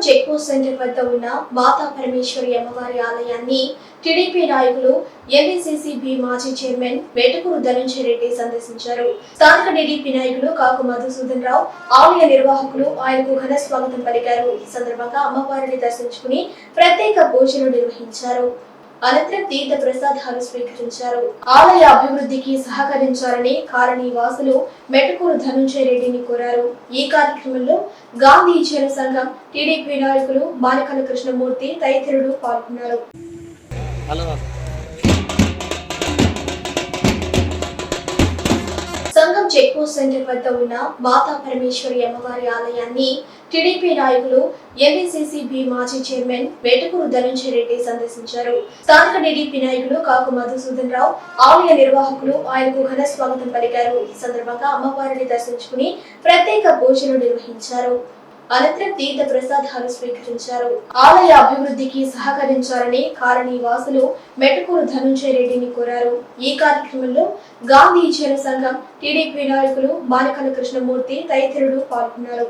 Check post centre వద్ద ఉన్న మాతా పరమేశ్వరి అమ్మవారి ఆలయాన్ని టీడీపీ నాయకులు ఎన్ఎస్సీసీ మాజీ చైర్మన్ వేటకూరు ధనంజయ రెడ్డి సందర్శించారు. స్థానిక టీడీపీ నాయకులు కాకు మధుసూదన్ రావు, ఆలయ నిర్వాహకులు ఆయనకు ఘన స్వాగతం పలికారు. ఈ సందర్భంగా అమ్మవారిని దర్శించుకుని ప్రత్యేక పూజలు నిర్వహించారు. అనంతరం తీర్థ ప్రసాదాలు స్వీకరించారు. ఆలయ అభివృద్ధికి సహకరించాలని కాలనీ వాసులు మెటకూరు ధనంజయ రెడ్డిని కోరారు. ఈ కార్యక్రమంలో గాంధీ జన సంఘం టీడీపీ నాయకులు మానకల కృష్ణమూర్తి తదితరులు పాల్గొన్నారు. సంఘం చెక్ పోస్ట్ సెంటర్ వద్ద ఉన్న మాతా పరమేశ్వరి అమ్మవారి ఆలయాన్ని టీడీపీ నాయకులు ఎన్ఎస్సీసీ మాజీ చైర్మన్ వేటకూరు ధనంజయ రెడ్డి సందర్శించారు. స్థానిక టీడీపీ నాయకులు కాకు మధుసూదన్ రావు, ఆలయ నిర్వాహకులు ఆయనకు ఘన స్వాగతం పలికారు. ఈ సందర్భంగా అమ్మవారిని దర్శించుకుని ప్రత్యేక పూజలు నిర్వహించారు. అనంతరం తీర్థ ప్రసాదాలు స్వీకరించారు. ఆలయ అభివృద్ధికి సహకరించాలని కాలనీ వాసులు మెటకూరు ధనంజయ రెడ్డిని కోరారు. ఈ కార్యక్రమంలో గాంధీ జన సంఘం టీడీపీ నాయకులు మానకల కృష్ణమూర్తి తదితరులు పాల్గొన్నారు.